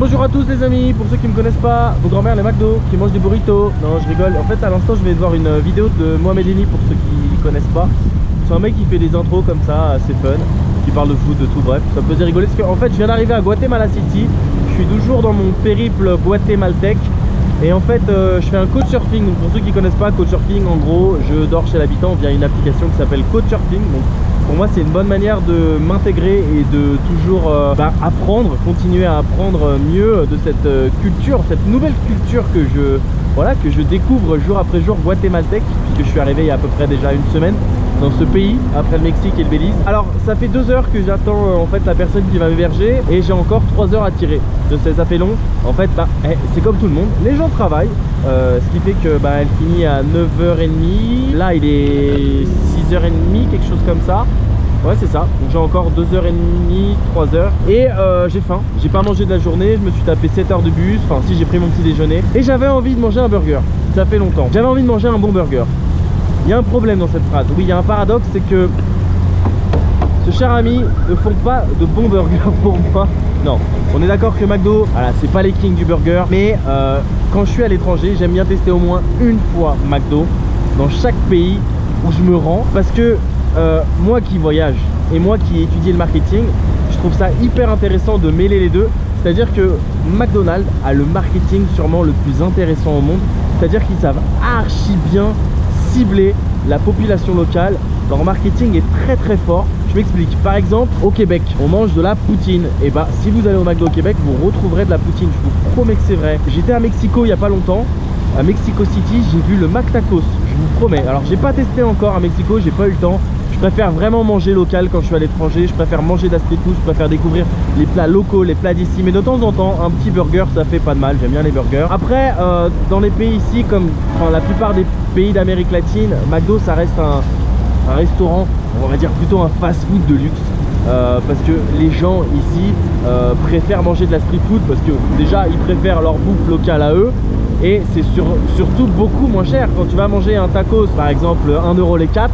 Bonjour à tous les amis, pour ceux qui me connaissent pas, vos grand-mères les McDo qui mangent des burritos. Non, je rigole. En fait, à l'instant, je vais voir une vidéo de Mohamed Eni pour ceux qui connaissent pas. C'est un mec qui fait des intros comme ça, assez fun, qui parle de foot, de tout, bref. Ça me faisait rigoler parce qu'en fait, je viens d'arriver à Guatemala City. Je suis toujours dans mon périple guatémaltèque. Et en fait, je fais un couchsurfing. Donc pour ceux qui connaissent pas, couchsurfing, en gros, je dors chez l'habitant via une application qui s'appelle Couchsurfing. Donc pour moi, c'est une bonne manière de m'intégrer et de toujours apprendre, continuer à apprendre mieux de cette culture, cette nouvelle culture que je découvre jour après jour guatémaltèque, puisque je suis arrivé il y a à peu près déjà une semaine dans ce pays, après le Mexique et le Belize. Alors ça fait 2 heures que j'attends en fait la personne qui va m'héberger et j'ai encore 3 heures à tirer. Je sais, ça fait long. En fait, c'est comme tout le monde, les gens travaillent, ce qui fait que elle finit à 9h30. Là, il est 6h30, quelque chose comme ça. Ouais, c'est ça. Donc j'ai encore 2h30, 3h. Et j'ai faim. J'ai pas mangé de la journée. Je me suis tapé 7 heures de bus. Enfin, si, j'ai pris mon petit déjeuner. Et j'avais envie de manger un burger. Ça fait longtemps. J'avais envie de manger un bon burger. Il y a un problème dans cette phrase. Oui, il y a un paradoxe, c'est que ce cher ami ne font pas de bons burgers pour moi. Non, on est d'accord que McDo, voilà, c'est pas les kings du burger. Mais quand je suis à l'étranger, j'aime bien tester au moins une fois McDo dans chaque pays où je me rends. Parce que moi qui voyage et moi qui étudie le marketing, je trouve ça hyper intéressant de mêler les deux. C'est-à-dire que McDonald's a le marketing sûrement le plus intéressant au monde. C'est-à-dire qu'ils savent archi bien cibler la population locale. Leur marketing est très très fort. Je m'explique. Par exemple, au Québec, on mange de la poutine. Et si vous allez au McDo au Québec, vous retrouverez de la poutine. Je vous promets que c'est vrai. J'étais à Mexico il n'y a pas longtemps. À Mexico City, j'ai vu le McTacos. Je vous promets. Alors, j'ai pas testé encore à Mexico, j'ai pas eu le temps. Je préfère vraiment manger local quand je suis à l'étranger. Je préfère manger de la street food. Je préfère découvrir les plats locaux, les plats d'ici. Mais de temps en temps, un petit burger, ça fait pas de mal. J'aime bien les burgers. Après, dans les pays ici, comme la plupart des pays d'Amérique latine, McDo, ça reste un restaurant, on va dire plutôt un fast-food de luxe. Parce que les gens ici préfèrent manger de la street food parce que déjà, ils préfèrent leur bouffe locale à eux. Et c'est surtout beaucoup moins cher. Quand tu vas manger un tacos, par exemple, 1 € les 4,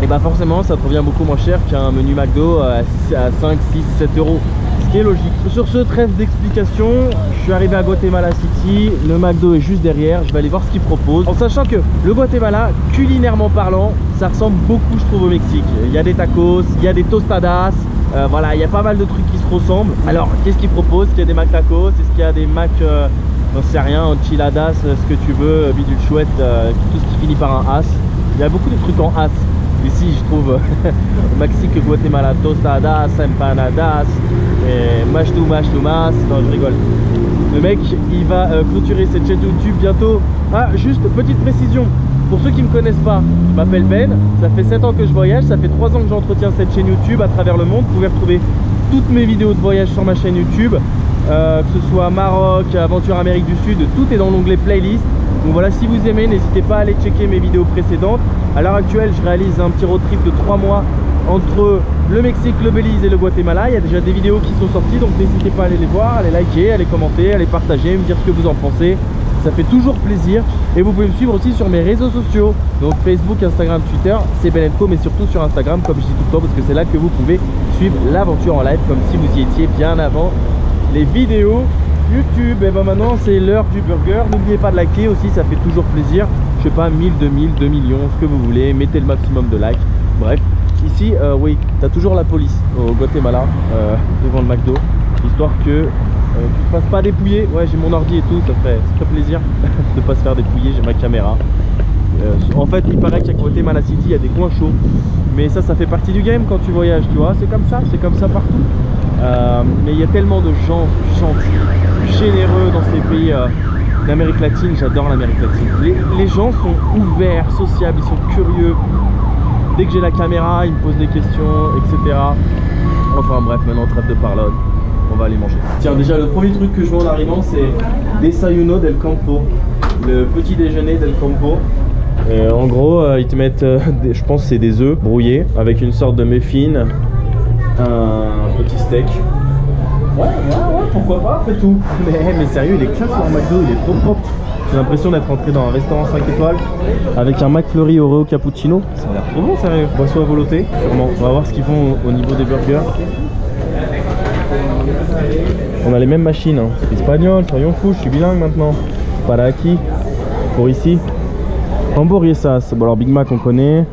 et forcément ça te revient beaucoup moins cher qu'un menu McDo à 5, 6, 7 €. Ce qui est logique. Sur ce, trêve d'explication, je suis arrivé à Guatemala City. Le McDo est juste derrière. Je vais aller voir ce qu'ils proposent. En sachant que le Guatemala, culinairement parlant, ça ressemble beaucoup, je trouve, au Mexique. Il y a des tacos, il y a des tostadas. Voilà, il y a pas mal de trucs qui se ressemblent. Alors, qu'est-ce qu'ils proposent? Est-ce qu'il y a des Mac tacos? Est-ce qu'il y a des Mac... j'en sais rien, enchiladas, ce que tu veux, bidule chouette, tout ce qui finit par un as. Il y a beaucoup de trucs en as. Ici, je trouve au Mexique, Guatemala, tostadas, empanadas, mashtumas. Non, je rigole. Le mec, il va clôturer cette chaîne YouTube bientôt. Ah, juste petite précision. Pour ceux qui ne me connaissent pas, je m'appelle Ben. Ça fait 7 ans que je voyage. Ça fait 3 ans que j'entretiens cette chaîne YouTube à travers le monde. Vous pouvez retrouver toutes mes vidéos de voyage sur ma chaîne YouTube. Que ce soit Maroc, Aventure Amérique du Sud, tout est dans l'onglet playlist. Donc voilà, si vous aimez, n'hésitez pas à aller checker mes vidéos précédentes. À l'heure actuelle, je réalise un petit road trip de 3 mois entre le Mexique, le Belize et le Guatemala. Il y a déjà des vidéos qui sont sorties, donc n'hésitez pas à aller les voir, à les liker, à les commenter, à les partager, me dire ce que vous en pensez. Ça fait toujours plaisir. Et vous pouvez me suivre aussi sur mes réseaux sociaux, donc Facebook, Instagram, Twitter, c'est Ben&Co, mais surtout sur Instagram, comme je dis tout le temps, parce que c'est là que vous pouvez suivre l'aventure en live, comme si vous y étiez bien avant les vidéos YouTube. Et maintenant c'est l'heure du burger. N'oubliez pas de liker aussi, ça fait toujours plaisir. Je sais pas, 1000, 2000, 2 millions, ce que vous voulez. Mettez le maximum de likes. Bref, ici, oui, t'as toujours la police au Guatemala devant le McDo, histoire que tu te fasses pas dépouiller. Ouais, j'ai mon ordi et tout, ça ferait plaisir de pas se faire dépouiller. J'ai ma caméra. En fait, il paraît qu'à Guatemala City, il y a des coins chauds. Mais ça fait partie du game quand tu voyages, tu vois. C'est comme ça partout. Mais il y a tellement de gens gentils, généreux dans ces pays d'Amérique latine. J'adore l'Amérique latine. Les gens sont ouverts, sociables, ils sont curieux. Dès que j'ai la caméra, ils me posent des questions, etc. Enfin bref, maintenant trêve de parole, on va aller manger. Tiens, déjà le premier truc que je vois en arrivant, c'est Desayuno del Campo, le petit déjeuner del Campo. En gros, ils te mettent, je pense que c'est des œufs brouillés avec une sorte de muffin, un petit steak. Ouais, pourquoi pas après tout. Mais sérieux, il est classe leur McDo, il est trop propre. J'ai l'impression d'être rentré dans un restaurant 5 étoiles avec un McFlurry Oreo cappuccino. Ça a l'air trop bon, sérieux. Boisson à volonté, sûrement. On va voir ce qu'ils font au niveau des burgers. On a les mêmes machines, hein. Espagnol, soyons fous, je suis bilingue maintenant. Para aquí, pour ici. Hamburguesas, bon alors Big Mac on connaît.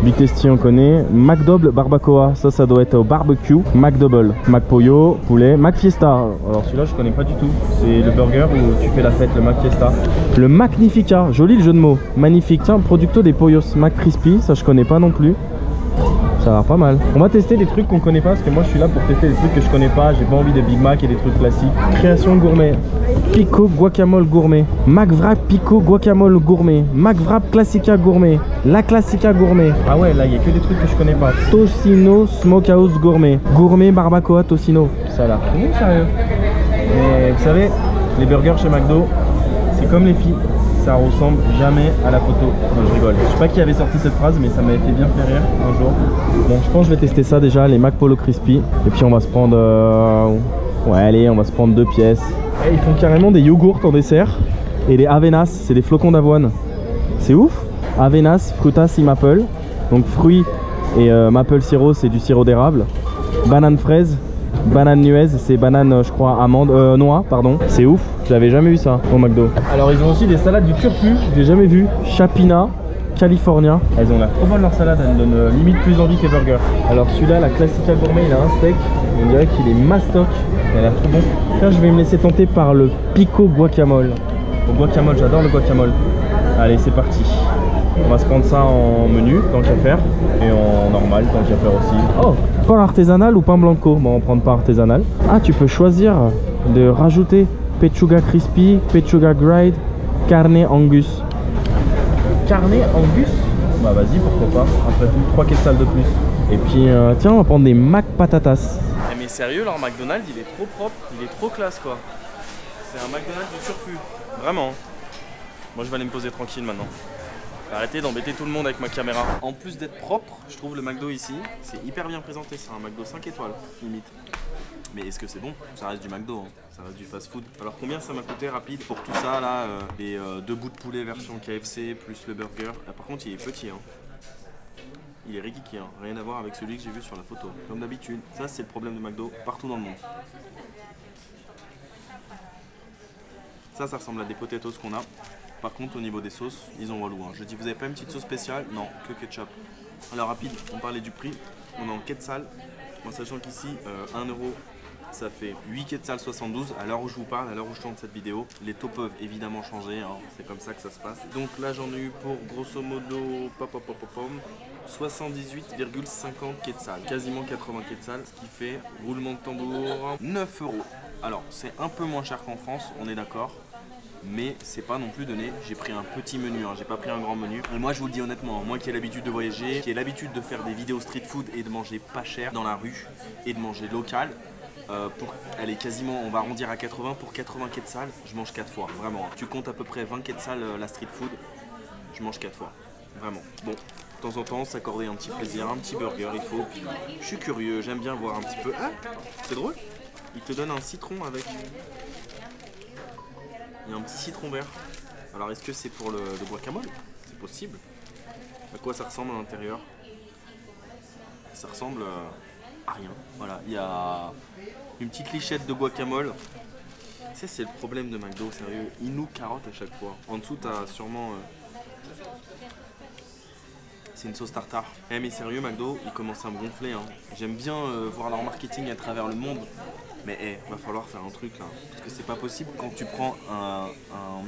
Big Tasty on connaît. McDouble Barbacoa, ça doit être au barbecue. McDouble, McPollo, poulet. McFiesta, alors celui-là je connais pas du tout. C'est le burger où tu fais la fête, le McFiesta. Le Magnifica, joli le jeu de mots. Magnifique, tiens, producto des pollos. McCrispy, ça je connais pas non plus. Ça a l'air pas mal. On va tester des trucs qu'on connaît pas parce que moi je suis là pour tester des trucs que je connais pas. J'ai pas envie de Big Mac et des trucs classiques. Création gourmet. Pico guacamole gourmet. McWrap Pico guacamole gourmet. McWrap Classica gourmet. La Classica gourmet. Ah ouais, là il y a que des trucs que je connais pas. Tocino Smokehouse gourmet. Gourmet barbacoa tocino. Ça a l'air trop bon, sérieux. Mais vous savez, les burgers chez McDo, c'est comme les filles. Ça ressemble jamais à la photo. Non, je rigole. Je sais pas qui avait sorti cette phrase, mais ça m'avait fait bien faire rire un jour. Bon, je pense que je vais tester ça déjà, les McPolo Crispy. Et puis on va se prendre... Ouais, allez, on va se prendre 2 pièces. Et ils font carrément des yogourts en dessert. Et les Avenas, c'est des flocons d'avoine. C'est ouf. Avenas, frutas y maple. Donc fruits et maple sirop, c'est du sirop d'érable. Banane fraise. Banane nuez, c'est banane je crois amande, noix pardon. C'est ouf, j'avais jamais vu ça au McDo. Alors ils ont aussi des salades du turfu, j'ai jamais vu. Chapina, California. Elles ont l'air trop bonnes leurs salades, elles me donnent limite plus envie que les burgers. Alors celui-là, la Classica Gourmet, il a un steak. On dirait qu'il est mastoc, il a l'air trop bon. Là je vais me laisser tenter par le Pico Guacamole. Au guacamole, j'adore le guacamole. Allez c'est parti. On va se prendre ça en menu, tant qu'à faire, et en normal, tant qu'à faire aussi. Oh, pain artisanal ou pain blanco? Bon, on va prendre pain artisanal. Ah, tu peux choisir de rajouter pechuga crispy, pechuga grilled, carne angus. Carne angus? Bah vas-y, pourquoi pas. Après tout, 3 quetzals de plus. Et puis, tiens, on va prendre des Mac patatas. Mais sérieux, leur McDonald's, il est trop propre, il est trop classe, quoi. C'est un McDonald's du surplus, vraiment. Moi, je vais aller me poser tranquille maintenant. Arrêtez d'embêter tout le monde avec ma caméra. En plus d'être propre, je trouve le McDo ici, c'est hyper bien présenté. C'est un McDo 5 étoiles, limite. Mais est-ce que c'est bon? Ça reste du McDo, hein. Ça reste du fast food. Alors combien ça m'a coûté rapide pour tout ça là, les 2 bouts de poulet version KFC plus le burger. Ah, par contre il est petit, hein. Il est rikiki, hein. Rien à voir avec celui que j'ai vu sur la photo. Comme d'habitude, ça c'est le problème de McDo partout dans le monde. Ça ressemble à des potatoes qu'on a. Par contre au niveau des sauces, ils ont relou, hein. Je dis vous avez pas une petite sauce spéciale? Non, que ketchup. Alors rapide, on parlait du prix, on est en quetzal. En sachant qu'ici 1 euro ça fait 8 quetzal 72 à l'heure où je vous parle, à l'heure où je tourne cette vidéo. Les taux peuvent évidemment changer, hein. C'est comme ça que ça se passe. Donc là j'en ai eu pour grosso modo 78,50 quetzal, quasiment 80 quetzal, ce qui fait, roulement de tambour, 9 euros. Alors c'est un peu moins cher qu'en France, on est d'accord. Mais c'est pas non plus donné, j'ai pris un petit menu, hein, j'ai pas pris un grand menu. Et moi je vous le dis honnêtement, moi qui ai l'habitude de voyager, qui ai l'habitude de faire des vidéos street food et de manger pas cher dans la rue et de manger local, pour aller quasiment, on va arrondir à 80, pour 80 quetzal, je mange 4 fois, vraiment. Tu comptes à peu près 20 quetzal la street food, je mange 4 fois, vraiment. Bon, de temps en temps s'accorder un petit plaisir, un petit burger, il faut, puis je suis curieux, j'aime bien voir un petit peu. Ah, c'est drôle, il te donne un citron avec... Il y a un petit citron vert. Alors est-ce que c'est pour le guacamole? C'est possible. À quoi ça ressemble à l'intérieur? Ça ressemble à rien. Voilà, il y a une petite lichette de guacamole. Ça c'est le problème de McDo, sérieux. Ils nous carottent à chaque fois. En dessous t'as sûrement... C'est une sauce tartare. Eh mais sérieux McDo, ils commencent à me gonfler, hein. J'aime bien voir leur marketing à travers le monde. Mais va falloir faire un truc là, parce que c'est pas possible quand tu prends un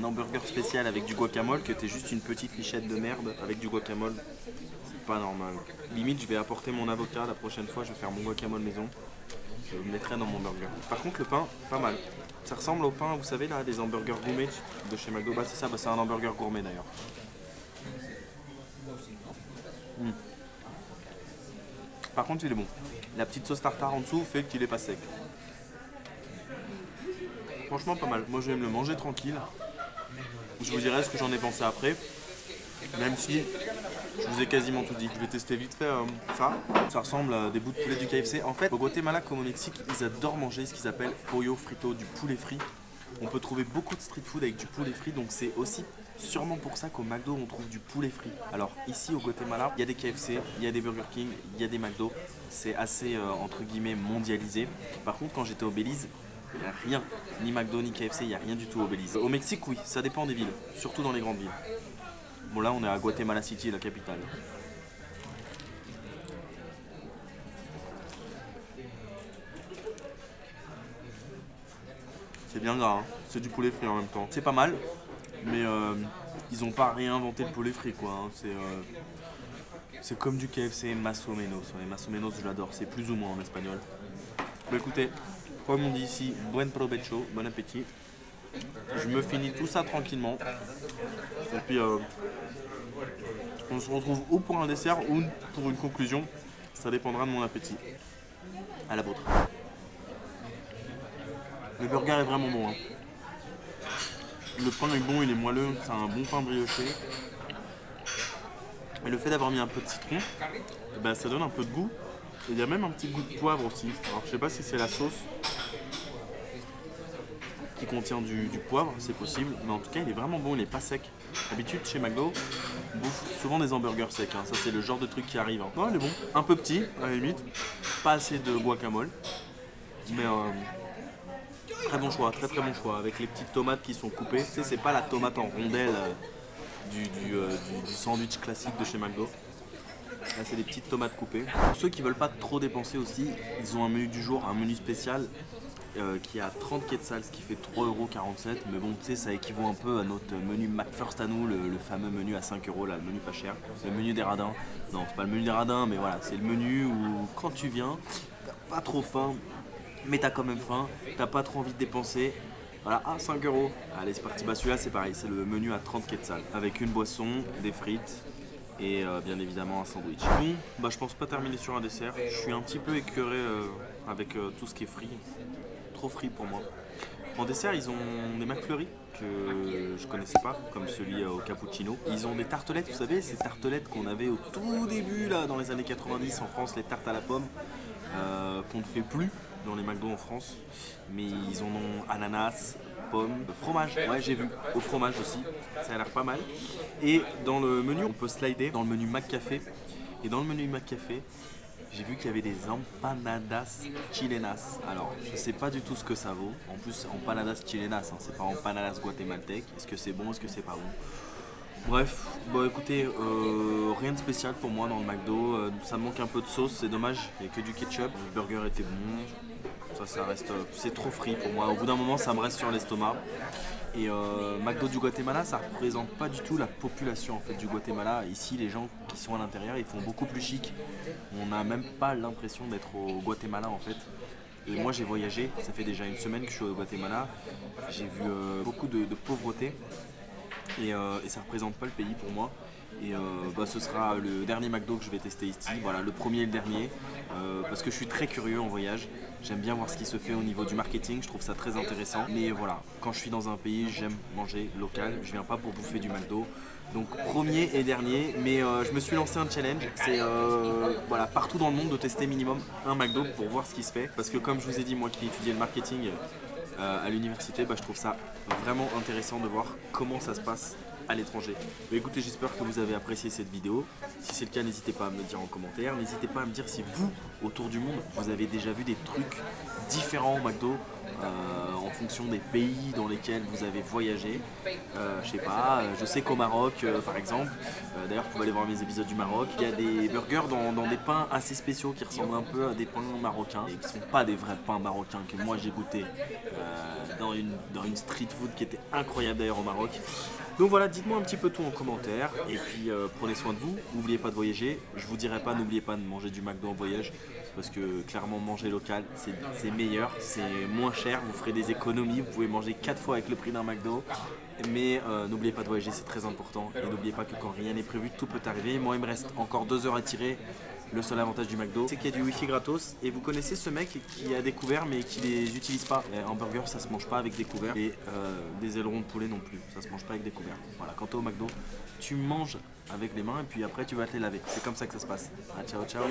hamburger spécial avec du guacamole que t'aies juste une petite lichette de merde avec du guacamole. C'est pas normal. Limite je vais apporter mon avocat la prochaine fois, je vais faire mon guacamole maison. Je le mettrai dans mon burger. Par contre le pain, pas mal. Ça ressemble au pain, vous savez là, des hamburgers gourmet de chez McDo. Bah c'est ça, bah, c'est un hamburger gourmet d'ailleurs. Par contre il est bon. La petite sauce tartare en dessous fait qu'il est pas sec. Franchement pas mal, moi je vais me le manger tranquille. Je vous dirai ce que j'en ai pensé après. Même si je vous ai quasiment tout dit. Je vais tester vite fait ça. Ça ressemble à des bouts de poulet du KFC. En fait au Guatemala comme au Mexique, ils adorent manger ce qu'ils appellent pollo frito, du poulet frit. On peut trouver beaucoup de street food avec du poulet frit, donc c'est aussi sûrement pour ça qu'au McDo on trouve du poulet frit. Alors ici au Guatemala, il y a des KFC, il y a des Burger King, il y a des McDo. C'est assez entre guillemets mondialisé. Par contre quand j'étais au Belize, il n'y a rien, ni McDo ni KFC, il n'y a rien du tout au Belize. Au Mexique oui, ça dépend des villes, surtout dans les grandes villes. Bon là on est à Guatemala City, la capitale. C'est bien gras, hein. C'est du poulet frit en même temps. C'est pas mal, mais ils ont pas réinventé le poulet frit quoi. Hein. C'est comme du KFC más o menos. Les más o menos je l'adore, c'est plus ou moins en espagnol. Bon écoutez, comme on dit ici, buen provecho, bon appétit. Je me finis tout ça tranquillement. Et puis on se retrouve ou pour un dessert ou pour une conclusion. Ça dépendra de mon appétit. À la vôtre. Le burger est vraiment bon. Hein. Le pain est bon, il est moelleux, c'est un bon pain brioché. Et le fait d'avoir mis un peu de citron, bah, ça donne un peu de goût. Et il y a même un petit goût de poivre aussi. Alors je sais pas si c'est la sauce qui contient du poivre, c'est possible. Mais en tout cas il est vraiment bon, il n'est pas sec. D'habitude chez McDo, on bouffe souvent des hamburgers secs. Hein. Ça c'est le genre de truc qui arrive. Hein. Non, il est bon. Un peu petit à la limite. Pas assez de guacamole. Mais très bon choix, très bon choix, avec les petites tomates qui sont coupées. Tu sais, c'est pas la tomate en rondelle du sandwich classique de chez McDo. Là, c'est des petites tomates coupées. Pour ceux qui veulent pas trop dépenser aussi, ils ont un menu du jour, un menu spécial qui est à 30 quetzals, ce qui fait 3,47 €. Mais bon, tu sais, ça équivaut un peu à notre menu McFirst à nous, le fameux menu à 5 €, là, le menu pas cher. Le menu des radins. Non, c'est pas le menu des radins, mais voilà, c'est le menu où quand tu viens, t'as pas trop faim. Mais t'as quand même faim, t'as pas trop envie de dépenser. Voilà, 5 €. Allez, c'est parti. Bah, celui-là, c'est pareil, c'est le menu à 30 quetzals. Avec une boisson, des frites et bien évidemment un sandwich. Bon, bah, je pense pas terminer sur un dessert. Je suis un petit peu écœuré avec tout ce qui est frit. Trop frit pour moi. En dessert, ils ont des McFlurry que je connaissais pas, comme celui au cappuccino. Ils ont des tartelettes, vous savez, ces tartelettes qu'on avait au tout début, là, dans les années 90 en France, les tartes à la pomme, qu'on ne fait plus dans les McDo en France, mais ils en ont ananas, pommes, fromage, ouais j'ai vu, au fromage aussi, ça a l'air pas mal. Et dans le menu, on peut slider dans le menu McCafé, et dans le menu McCafé, j'ai vu qu'il y avait des empanadas chilenas. Alors, je sais pas du tout ce que ça vaut. En plus, empanadas chilenas, hein, c'est pas empanadas guatémaltèques. Est-ce que c'est bon, est-ce que c'est pas bon? Bref, bon écoutez, rien de spécial pour moi dans le McDo. Ça me manque un peu de sauce, c'est dommage. Il n'y a que du ketchup. Le burger était bon. Ça reste, c'est trop frit pour moi. Au bout d'un moment, ça me reste sur l'estomac. Et McDo du Guatemala, ça représente pas du tout la population en fait du Guatemala. Ici, les gens qui sont à l'intérieur, ils font beaucoup plus chic. On n'a même pas l'impression d'être au Guatemala en fait. Et moi, j'ai voyagé. Ça fait déjà une semaine que je suis au Guatemala. J'ai vu beaucoup de pauvreté. Et ça représente pas le pays pour moi. Et ce sera le dernier McDo que je vais tester ici, voilà, le premier et le dernier, parce que je suis très curieux en voyage, j'aime bien voir ce qui se fait au niveau du marketing, je trouve ça très intéressant, mais voilà, quand je suis dans un pays, j'aime manger local, je viens pas pour bouffer du McDo, donc premier et dernier, mais je me suis lancé un challenge, c'est voilà, partout dans le monde de tester minimum un McDo pour voir ce qui se fait, parce que comme je vous ai dit, moi qui ai étudié le marketing à l'université, je trouve ça vraiment intéressant de voir comment ça se passe à l'étranger. Mais écoutez, j'espère que vous avez apprécié cette vidéo. Si c'est le cas, n'hésitez pas à me le dire en commentaire. N'hésitez pas à me dire si vous, autour du monde, vous avez déjà vu des trucs différents au McDo en fonction des pays dans lesquels vous avez voyagé. Je sais pas, je sais qu'au Maroc, par exemple, d'ailleurs vous pouvez aller voir mes épisodes du Maroc, il y a des burgers dans des pains assez spéciaux qui ressemblent un peu à des pains marocains et qui sont pas des vrais pains marocains que moi j'ai goûté dans une street food qui était incroyable d'ailleurs au Maroc. Donc voilà, dites-moi un petit peu tout en commentaire et puis prenez soin de vous, n'oubliez pas de voyager. Je vous dirai pas, n'oubliez pas de manger du McDo en voyage parce que clairement manger local c'est meilleur, c'est moins cher, vous ferez des économies, vous pouvez manger 4 fois avec le prix d'un McDo. Mais n'oubliez pas de voyager, c'est très important et n'oubliez pas que quand rien n'est prévu, tout peut arriver. Moi il me reste encore 2 heures à tirer. Le seul avantage du McDo, c'est qu'il y a du wifi gratos. Et vous connaissez ce mec qui a des couverts mais qui les utilise pas. Un burger, ça se mange pas avec des couverts. Et des ailerons de poulet non plus, ça se mange pas avec des couverts. Voilà, quand t'es au McDo, tu manges avec les mains et puis après tu vas te les laver. C'est comme ça que ça se passe. Ah, ciao, ciao.